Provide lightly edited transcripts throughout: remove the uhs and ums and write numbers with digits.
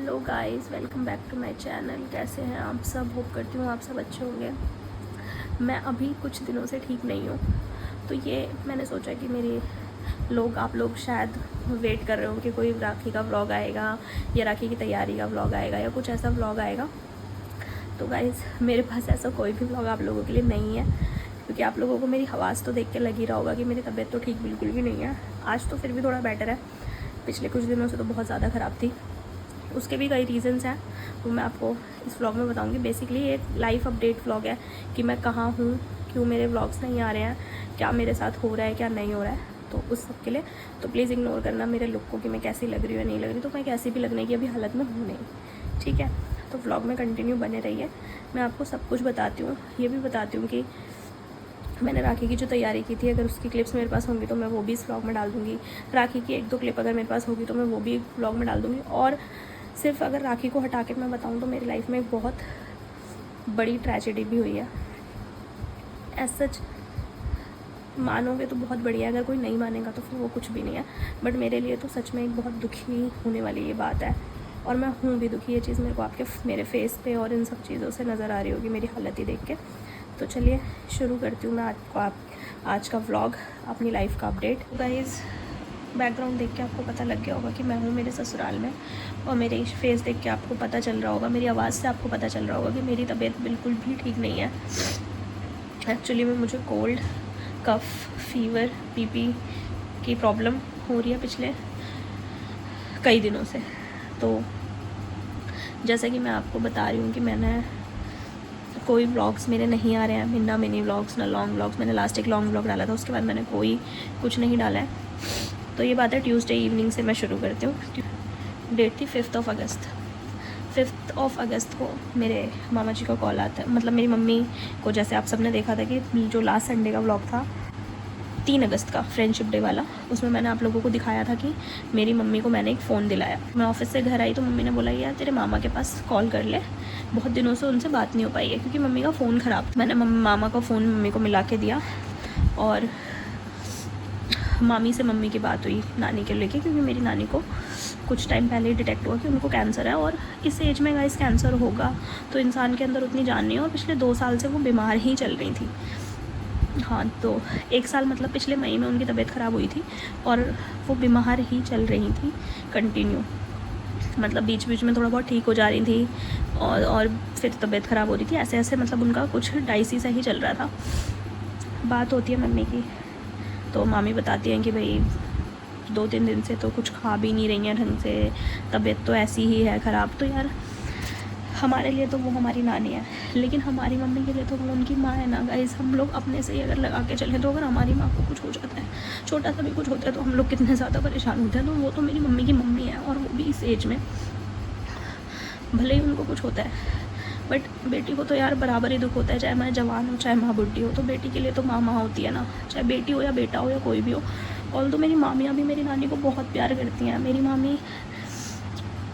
Hello guys, welcome back to my channel. कैसे हैं आप सब? होप करती हूँ आप सब अच्छे होंगे। मैं अभी कुछ दिनों से ठीक नहीं हूँ, तो ये मैंने सोचा कि आप लोग शायद वेट कर रहे हो कि कोई राखी का व्लॉग आएगा या राखी की तैयारी का व्लॉग आएगा या कुछ ऐसा व्लॉग आएगा। तो गाइस, मेरे पास ऐसा कोई भी व्लॉग आप लोगों के लिए नहीं है, क्योंकि आप लोगों को मेरी आवाज़ तो देख के लग ही रहा होगा कि मेरी तबीयत तो ठीक बिल्कुल भी नहीं है। आज तो फिर भी थोड़ा बेटर है, पिछले कुछ दिनों से तो बहुत ज़्यादा ख़राब थी। उसके भी कई रीज़न्स हैं, वो मैं आपको इस व्लॉग में बताऊंगी। बेसिकली एक लाइफ अपडेट व्लॉग है कि मैं कहाँ हूँ, क्यों मेरे व्लॉग्स नहीं आ रहे हैं, क्या मेरे साथ हो रहा है, क्या नहीं हो रहा है। तो उस सब के लिए तो प्लीज़ इग्नोर करना मेरे लुक को कि मैं कैसी लग रही हूँ या नहीं लग रही। तो मैं कैसी भी लगने की अभी हालत में हूँ नहीं, ठीक है। तो व्लॉग में कंटिन्यू बने रहिए, मैं आपको सब कुछ बताती हूँ। ये भी बताती हूँ कि मैंने राखी की जो तैयारी की थी, अगर उसकी क्लिप्स मेरे पास होंगी तो मैं वो भी इस व्लॉग में डाल दूँगी। राखी की एक दो क्लिप अगर मेरे पास होगी तो मैं वो भी व्लॉग में डाल दूँगी। और सिर्फ अगर राखी को हटा के मैं बताऊँ तो मेरी लाइफ में एक बहुत बड़ी ट्रेजेडी भी हुई है। एज सच मानोगे तो बहुत बढ़िया, अगर कोई नहीं मानेगा तो फिर वो कुछ भी नहीं है। बट मेरे लिए तो सच में एक बहुत दुखी होने वाली ये बात है, और मैं हूँ भी दुखी। ये चीज़ मेरे को मेरे फेस पे और इन सब चीज़ों से नज़र आ रही होगी, मेरी हालत ही देख के। तो चलिए शुरू करती हूँ मैं आज का व्लॉग, अपनी लाइफ का अपडेट। गाइज़, बैकग्राउंड देख के आपको पता लग गया होगा कि मैं हूँ मेरे ससुराल में, और मेरे फेस देख के आपको पता चल रहा होगा, मेरी आवाज़ से आपको पता चल रहा होगा कि मेरी तबीयत बिल्कुल भी ठीक नहीं है। एक्चुअली में मुझे कोल्ड, कफ, फीवर, बीपी की प्रॉब्लम हो रही है पिछले कई दिनों से। तो जैसे कि मैं आपको बता रही हूँ कि मैंने कोई व्लॉग्स मेरे नहीं आ रहे हैं, ना मिनी व्लॉग्स ना लॉन्ग व्लॉग्स। मैंने लास्ट एक लॉन्ग व्लॉग डाला था, उसके बाद मैंने कुछ नहीं डाला है। तो ये बात है ट्यूसडे इवनिंग से मैं शुरू करती हूँ। डेट थी 5 अगस्त। 5 अगस्त को मेरे मामा जी का कॉल आता है, मतलब मेरी मम्मी को। जैसे आप सबने देखा था कि जो लास्ट संडे का व्लॉग था 3 अगस्त का, फ्रेंडशिप डे वाला, उसमें मैंने आप लोगों को दिखाया था कि मेरी मम्मी को मैंने एक फ़ोन दिलाया। मैं ऑफिस से घर आई तो मम्मी ने बोला यार तेरे मामा के पास कॉल कर ले, बहुत दिनों से उनसे बात नहीं हो पाई है, क्योंकि मम्मी का फ़ोन ख़राब। मैंने मामा का फ़ोन मम्मी को मिला के दिया, और मामी से मम्मी की बात हुई नानी के लेके, क्योंकि मेरी नानी को कुछ टाइम पहले ही डिटेक्ट हुआ कि उनको कैंसर है। और इस एज में गाइस कैंसर होगा तो इंसान के अंदर उतनी जान नहीं है, और पिछले 2 साल से वो बीमार ही चल रही थी। हाँ, तो 1 साल मतलब पिछले मई में उनकी तबीयत ख़राब हुई थी, और वो बीमार ही चल रही थी कंटिन्यू। मतलब बीच बीच में थोड़ा बहुत ठीक हो जा रही थी, और फिर तबीयत ख़राब हो रही थी। ऐसे ऐसे मतलब उनका कुछ डाइसी सा ही चल रहा था। बात होती है मम्मी की, तो मामी बताती हैं कि भाई 2-3 दिन से तो कुछ खा भी नहीं रही हैं ढंग से, तबीयत तो ऐसी ही है ख़राब। तो यार हमारे लिए तो वो हमारी नानी है, लेकिन हमारी मम्मी के लिए तो वो उनकी माँ है ना गाइस। हम लोग अपने से ही अगर लगा के चलें तो अगर हमारी माँ को कुछ हो जाता है, छोटा सा भी कुछ होता है, तो हम लोग कितने ज़्यादा परेशान होते हैं। तो वो तो मेरी मम्मी की मम्मी है, और वो भी इस एज में, भले ही उनको कुछ होता है, बट बेटी को तो यार बराबर ही दुख होता है, चाहे मैं जवान हो चाहे माँ बुढ़ी हो। तो बेटी के लिए तो माँ माँ होती है ना, चाहे बेटी हो या बेटा हो या कोई भी हो। और तो मेरी मामियाँ भी मेरी नानी को बहुत प्यार करती हैं। मेरी मामी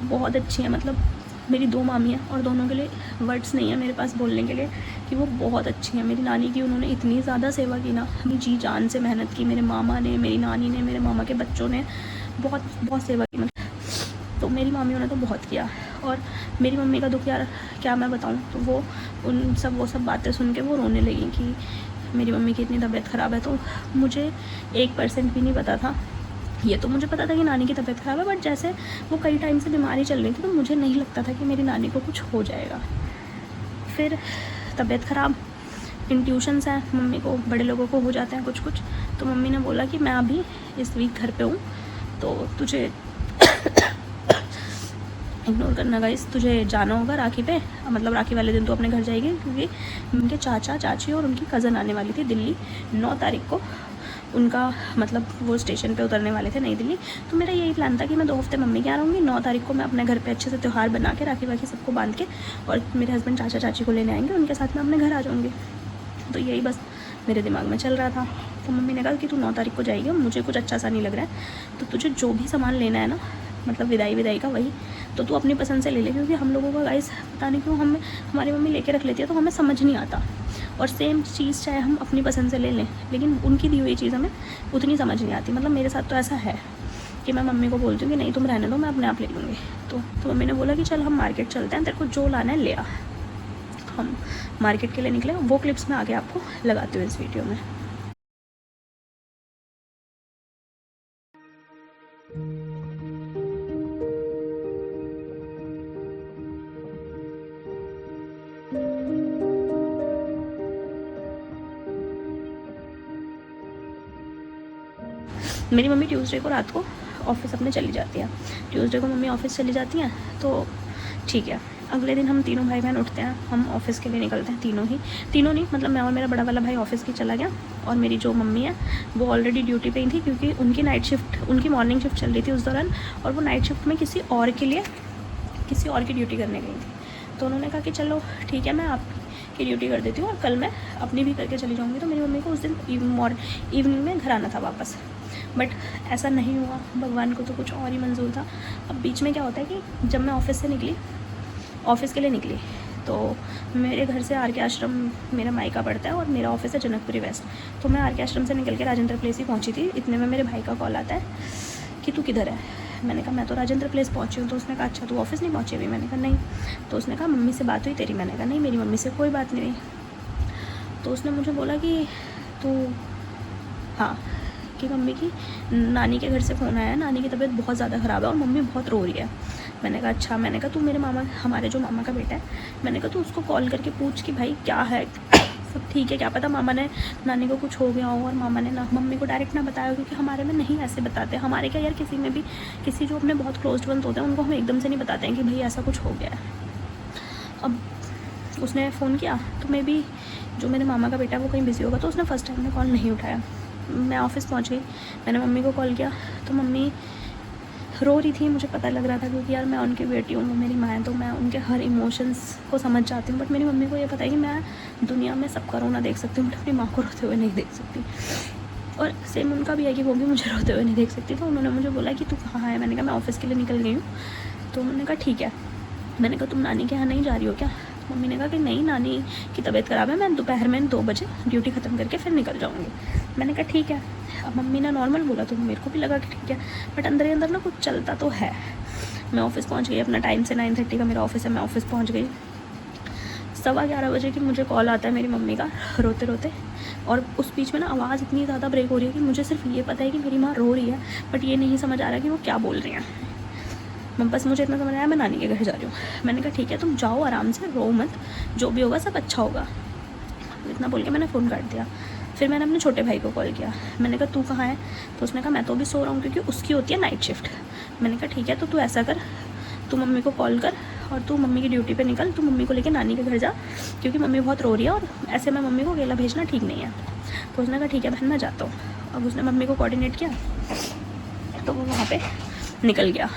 बहुत अच्छी हैं, मतलब मेरी 2 मामी हैं, और दोनों के लिए वर्ड्स नहीं है मेरे पास बोलने के लिए कि वो बहुत अच्छी हैं। मेरी नानी की उन्होंने इतनी ज़्यादा सेवा की ना, अपनी जी जान से मेहनत की। मेरे मामा ने, मेरी नानी ने, मेरे मामा के बच्चों ने बहुत बहुत सेवा की, मतलब। तो मेरी मामियों ने तो बहुत किया। और मेरी मम्मी का दुख यार क्या मैं बताऊँ। तो वो वो सब बातें सुन के वो रोने लगी कि मेरी मम्मी की इतनी तबीयत ख़राब है। तो मुझे 1% भी नहीं पता था। ये तो मुझे पता था कि नानी की तबीयत ख़राब है, बट जैसे वो कई टाइम से बीमारी चल रही थी, तो मुझे नहीं लगता था कि मेरी नानी को कुछ हो जाएगा। फिर तबीयत ख़राब, इंट्यूशंस हैं मम्मी को, बड़े लोगों को हो जाते हैं कुछ कुछ। तो मम्मी ने बोला कि मैं अभी इस वीक घर पे हूँ, तो तुझे इग्नोर करना गाइस, तुझे जाना होगा राखी पे, मतलब राखी वाले दिन तो अपने घर जाएगी, क्योंकि उनके चाचा चाची और उनकी कज़न आने वाली थी दिल्ली 9 तारीख को। उनका मतलब वो स्टेशन पे उतरने वाले थे नई दिल्ली। तो मेरा यही प्लान था कि मैं 2 हफ्ते मम्मी के यहाँ रहूँगी। 9 तारीख को मैं अपने घर पे अच्छे से त्यौहार बना के राखी वाखी सबको बांध के, और मेरे हस्बैंड चाचा चाची को लेने आएंगे, उनके साथ मैं अपने घर आ जाऊँगी। तो यही बस मेरे दिमाग में चल रहा था। तो मम्मी ने कहा कि तू 9 तारीख को जाएगी, मुझे कुछ अच्छा सा नहीं लग रहा है, तो तुझे जो भी सामान लेना है ना, मतलब विदाई का, वही तो तू अपनी पसंद से ले ले। क्योंकि हम लोगों का गाइस पता नहीं क्यों हमारी मम्मी लेके रख लेती है, तो हमें समझ नहीं आता। और सेम चीज़ चाहे हम अपनी पसंद से ले लें, लेकिन उनकी दी हुई चीज़ हमें उतनी समझ नहीं आती। मतलब मेरे साथ तो ऐसा है। कि मैं मम्मी को बोलती हूँ कि नहीं तुम रहने दो, मैं अपने आप ले लूँगी। तो मम्मी ने बोला कि चल हम मार्केट चलते हैं, तेरे को जो लाना है ले आ। हम मार्केट के लिए निकले। वो क्लिप्स मैं आगे आपको लगाती हूँ इस वीडियो में। मेरी मम्मी ट्यूसडे को रात को ऑफिस अपने चली जाती है। ट्यूसडे को मम्मी ऑफिस चली जाती हैं, तो ठीक है। अगले दिन हम तीनों भाई बहन उठते हैं, हम ऑफ़िस के लिए निकलते हैं। तीनों नहीं, मतलब मैं और मेरा बड़ा वाला भाई ऑफिस की चला गया, और मेरी जो मम्मी है वो ऑलरेडी ड्यूटी पे ही थी, क्योंकि उनकी नाइट शिफ्ट, उनकी मॉर्निंग शिफ्ट चल रही थी उस दौरान, और वो नाइट शिफ्ट में किसी और की ड्यूटी करने गई थी। तो उन्होंने कहा कि चलो ठीक है, मैं आपकी ड्यूटी कर देती हूँ और कल मैं अपनी भी करके चली जाऊँगी। तो मेरी मम्मी को उस दिन इवनिंग में घर आना था वापस, बट ऐसा नहीं हुआ। भगवान को तो कुछ और ही मंजूर था। अब बीच में क्या होता है कि जब मैं ऑफ़िस के लिए निकली, तो मेरे घर से आर के आश्रम मेरा मायका पड़ता है और मेरा ऑफिस है जनकपुरी वेस्ट। तो मैं आर के आश्रम से निकल के राजेंद्र प्लेस ही पहुंची थी। इतने में मेरे भाई का कॉल आता है कि तू किधर है। मैंने कहा मैं तो राजेंद्र प्लेस पहुंची हूँ। तो उसने कहा अच्छा तू ऑफिस नहीं पहुंची अभी। मैंने कहा नहीं। तो उसने कहा मम्मी से बात हुई तेरी। मैंने कहा नहीं, मेरी मम्मी से कोई बात नहीं हुई। तो उसने मुझे बोला कि तू, हाँ, कि मम्मी की नानी के घर से फ़ोन आया है, नानी की तबीयत बहुत ज़्यादा ख़राब है और मम्मी बहुत रो रही है। मैंने कहा अच्छा। मैंने कहा तू मेरे हमारे जो मामा का बेटा है, मैंने कहा तू उसको कॉल करके पूछ कि भाई क्या है, सब ठीक है, क्या पता मामा ने नानी को कुछ हो गया हो और मामा ने ना मम्मी को डायरेक्ट ना बताया, क्योंकि हमारे में नहीं ऐसे बताते। हमारे क्या यार, किसी में भी किसी जो अपने बहुत क्लोज वंस होते हैं उनको हम एकदम से नहीं बताते हैं कि भाई ऐसा कुछ हो गया है। अब उसने फ़ोन किया तो मे बी जो मेरे मामा का बेटा है वो कहीं बिज़ी होगा, तो उसने फ़र्स्ट टाइम में कॉल नहीं उठाया। मैं ऑफ़िस पहुंच गई, मैंने मम्मी को कॉल किया तो मम्मी रो रही थी। मुझे पता लग रहा था, क्योंकि यार मैं उनकी बेटी हूँ, वो मेरी माँ है, तो मैं उनके हर इमोशंस को समझ जाती हूँ। बट मेरी मम्मी को ये पता है कि मैं दुनिया में सबका रोना देख सकती हूँ, बट अपनी माँ को रोते हुए नहीं देख सकती। और सेम उनका भी है कि वो भी मुझे रोते हुए नहीं देख सकती। तो उन्होंने मुझे बोला कि तू कहाँ है। मैंने कहा मैं ऑफ़िस के लिए निकल गई हूँ। तो उन्होंने कहा ठीक है। मैंने कहा तुम नानी के यहाँ नहीं जा रही हो क्या। मम्मी ने कहा कि नहीं, नानी की तबीयत ख़राब है, मैं दोपहर में 2 बजे ड्यूटी ख़त्म करके फिर निकल जाऊँगी। मैंने कहा ठीक है। अब मम्मी ने नॉर्मल बोला तो मेरे को भी लगा कि ठीक है, बट अंदर ही अंदर ना कुछ चलता तो है। मैं ऑफ़िस पहुँच गई अपना टाइम से, 9:30 का मेरा ऑफ़िस है। मैं ऑफ़िस पहुँच गई। 11:15 बजे की मुझे कॉल आता है मेरी मम्मी का, रोते रोते। और उस बीच में ना आवाज़ इतनी ज़्यादा ब्रेक हो रही है कि मुझे सिर्फ ये पता है कि मेरी माँ रो रही है, बट ये नहीं समझ आ रहा कि वो क्या बोल रही हैं। बस मुझे इतना समझ आया मैं नानी के घर जा रही हूँ। मैंने कहा ठीक है, तुम जाओ आराम से, रो मत, जो भी होगा सब अच्छा होगा। इतना बोल के मैंने फ़ोन काट दिया। फिर मैंने अपने छोटे भाई को कॉल किया। मैंने कहा तू कहाँ है। तो उसने कहा मैं तो अभी सो रहा हूँ, क्योंकि उसकी होती है नाइट शिफ्ट। मैंने कहा ठीक है, तो तू ऐसा कर, तू मम्मी को कॉल कर और तू मम्मी की ड्यूटी पे निकल, तू मम्मी को लेके नानी के घर जा, क्योंकि मम्मी बहुत रो रही है और ऐसे में मम्मी को अकेला भेजना ठीक नहीं है। तो उसने कहा ठीक है बहन, मैं जाता हूँ। अब उसने मम्मी को कोऑर्डिनेट किया तो वो वहाँ पर निकल गया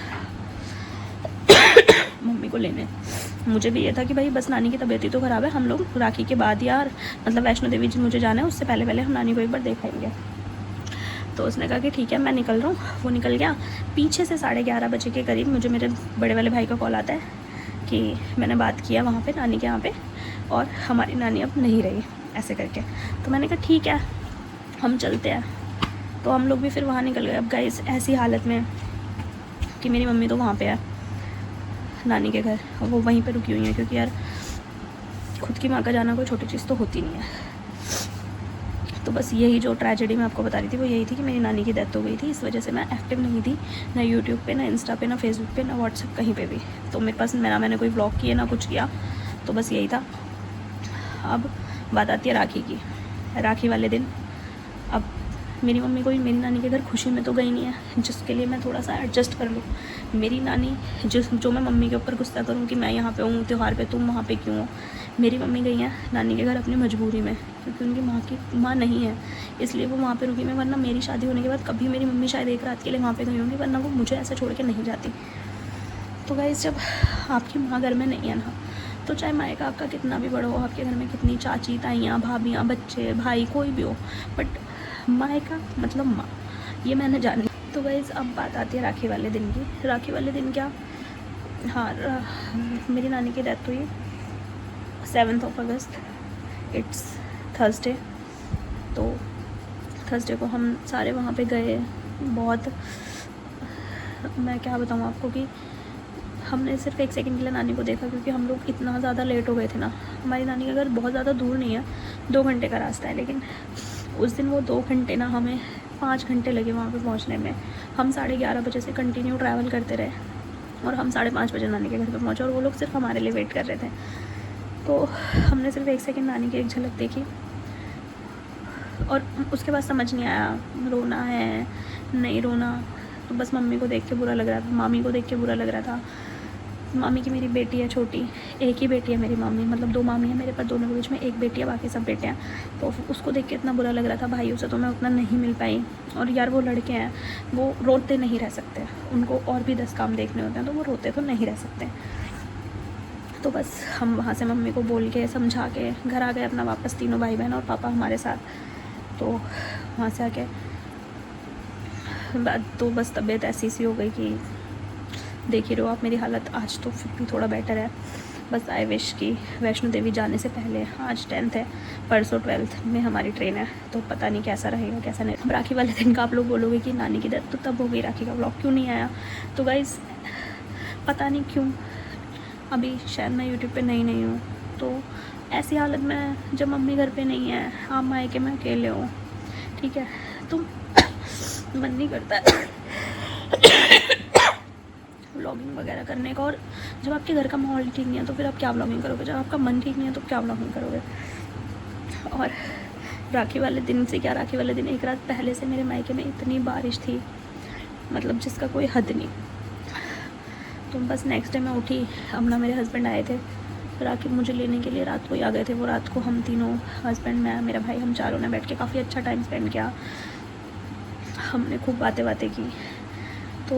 मम्मी को लेने। मुझे भी ये था कि भाई बस नानी की तबीयत ही तो ख़राब है, हम लोग राखी के बाद यार, मतलब वैष्णो देवी जी मुझे जाना है, उससे पहले हम नानी को एक बार देखाएंगे। तो उसने कहा कि ठीक है मैं निकल रहा हूँ। वो निकल गया। पीछे से 11:30 बजे के करीब मुझे मेरे बड़े वाले भाई का कॉल आता है कि मैंने बात किया वहाँ पे नानी के यहाँ पे, और हमारी नानी अब नहीं रही, ऐसे करके। तो मैंने कहा ठीक है हम चलते हैं। तो हम लोग भी फिर वहाँ निकल गए। अब गाइस ऐसी हालत में कि मेरी मम्मी तो वहाँ पर है नानी के घर, वो वहीं पे रुकी हुई है, क्योंकि यार खुद की माँ का जाना कोई छोटी चीज़ तो होती नहीं है। तो बस यही जो ट्रेजेडी मैं आपको बता रही थी वो यही थी कि मेरी नानी की डेथ हो गई थी। इस वजह से मैं एक्टिव नहीं थी, ना यूट्यूब पे, ना इंस्टा पे, ना फेसबुक पे, ना व्हाट्सएप, कहीं पे भी। तो मेरे पास मैंने कोई ब्लॉग किया ना कुछ किया। तो बस यही था। अब बात आती है राखी की। राखी वाले दिन अब मेरी मम्मी कोई मेरी नानी के घर खुशी में तो गई नहीं है, जिसके लिए मैं थोड़ा सा एडजस्ट कर लूँ। मेरी नानी जो मैं मम्मी के ऊपर गुस्सा करूँ कि मैं यहाँ पे हूँ त्यौहार पे, तुम वहाँ पे क्यों हो। मेरी मम्मी गई हैं नानी के घर अपनी मजबूरी में, क्योंकि उनकी माँ नहीं है, इसलिए वो वहाँ पे रुकी। मैं वरना मेरी शादी होने के बाद कभी मेरी मम्मी शायद एक रात के लिए वहाँ पे गई होंगी, वरना वो मुझे ऐसा छोड़ के नहीं जाती। तो गाइस जब आपकी माँ घर में नहीं है ना, तो चाहे मायका आपका कितना भी बड़ा हो, आपके घर में कितनी चाची ताइयाँ भाभियाँ बच्चे भाई कोई भी हो, बट मायका मतलब माँ, ये मैंने जानी। तो गाइस अब बात आती है राखी वाले दिन की। राखी वाले दिन क्या, हाँ, मेरी नानी की डेथ हुई 7 अगस्त, इट्स थर्सडे। तो थर्सडे को हम सारे वहाँ पे गए। बहुत मैं क्या बताऊँ आपको कि हमने सिर्फ 1 सेकंड के लिए नानी को देखा, क्योंकि हम लोग इतना ज़्यादा लेट हो गए थे ना। हमारी नानी का घर बहुत ज़्यादा दूर नहीं है, 2 घंटे का रास्ता है, लेकिन उस दिन वो 2 घंटे ना हमें 5 घंटे लगे वहाँ पे पहुँचने में। हम 11:30 बजे से कंटिन्यू ट्रैवल करते रहे और हम 5:30 बजे नानी के घर पे पहुँचे और वो लोग सिर्फ हमारे लिए वेट कर रहे थे। तो हमने सिर्फ 1 सेकंड नानी की एक झलक देखी और उसके बाद समझ नहीं आया रोना है नहीं रोना। तो बस मम्मी को देख के बुरा लग रहा था, मामी को देख के बुरा लग रहा था। मामी की मेरी बेटी है छोटी, एक ही बेटी है मेरी मामी, मतलब 2 मामी है मेरे पास, दोनों के बीच में एक बेटी है, बाकी सब बेटे हैं। तो उसको देख के इतना बुरा लग रहा था। भाइयों से तो मैं उतना नहीं मिल पाई, और यार वो लड़के हैं, वो रोते नहीं रह सकते, उनको और भी 10 काम देखने होते हैं, तो वो रोते तो नहीं रह सकते। तो बस हम वहाँ से मम्मी को बोल के समझा के घर आ गए अपना वापस, तीनों भाई बहन और पापा हमारे साथ। तो वहाँ से आके बाद तो बस तबीयत ऐसी सी हो गई कि देख ही रहो आप मेरी हालत। आज तो फिर भी थोड़ा बेटर है। बस आई विश कि वैष्णो देवी जाने से पहले, आज 10th है, परसों 12th में हमारी ट्रेन है, तो पता नहीं कैसा रहेगा कैसा नहीं। राखी वाले दिन का आप लोग बोलोगे कि नानी की डेथ तो तब हो गई, राखी का व्लॉग क्यों नहीं आया? तो गाइज़ पता नहीं क्यों, अभी शायद मैं यूट्यूब पे नहीं हूँ, तो ऐसी हालत में जब मम्मी घर पे नहीं है, आप मायके में अकेले हो, ठीक है, तो मन नहीं करता है व्लॉगिंग वगैरह करने का। और जब आपके घर का माहौल ठीक नहीं है तो फिर आप क्या व्लॉगिंग करोगे? जब आपका मन ठीक नहीं है तो क्या व्लॉगिंग करोगे? और राखी वाले दिन से क्या, राखी वाले दिन एक रात पहले से मेरे मायके में इतनी बारिश थी, मतलब जिसका कोई हद नहीं। तो बस नेक्स्ट डे मैं उठी, अब ना मेरे हस्बैंड आए थे राखी मुझे लेने के लिए, रात को ही आ गए थे वो। रात को हम तीनों, हस्बैंड, मैं, मेरा भाई, हम चारों ने बैठ के काफ़ी अच्छा टाइम स्पेंड किया। हमने खूब बातें की। तो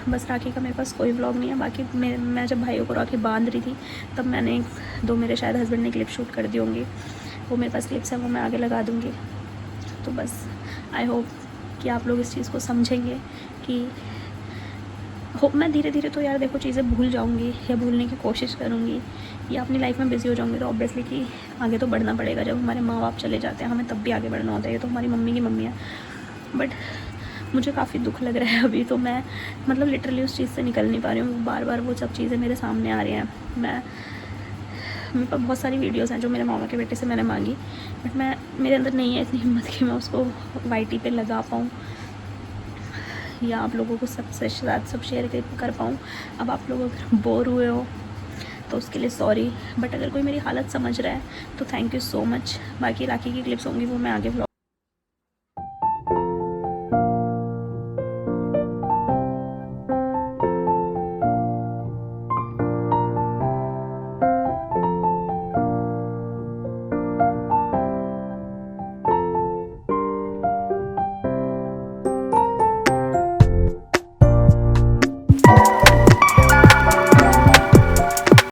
बस राखी का मेरे पास कोई व्लॉग नहीं है। बाकी मैं जब भाइयों को राखी बांध रही थी तब मैंने 2 मेरे शायद हस्बैंड ने क्लिप शूट कर दी होंगी, वो मेरे पास क्लिप्स है, वो मैं आगे लगा दूँगी। तो बस आई होप कि आप लोग इस चीज़ को समझेंगे कि मैं धीरे धीरे तो यार देखो चीज़ें भूल जाऊँगी या भूलने की कोशिश करूँगी या अपनी लाइफ में बिज़ी हो जाऊँगी, तो ऑब्वियसली कि आगे तो बढ़ना पड़ेगा। जब हमारे माँ बाप चले जाते हैं हमें तब भी आगे बढ़ना होता है, ये तो हमारी मम्मी की मम्मी है। बट मुझे काफ़ी दुख लग रहा है अभी, तो मैं मतलब लिटरली उस चीज़ से निकल नहीं पा रही हूँ। बार बार वो सब चीज़ें मेरे सामने आ रही हैं। मेरे पास बहुत सारी वीडियोज़ हैं जो मेरे मामा के बेटे से मैंने मांगी, बट मेरे अंदर नहीं है इतनी हिम्मत कि मैं उसको YT पे लगा पाऊँ या आप लोगों को सबसे साथ सब शेयर कर पाऊँ। अब आप लोग अगर बोर हुए हो तो उसके लिए सॉरी, बट अगर कोई मेरी हालत समझ रहा है तो थैंक यू सो मच। बाकी राखी की क्लिप्स होंगी वो मैं आगे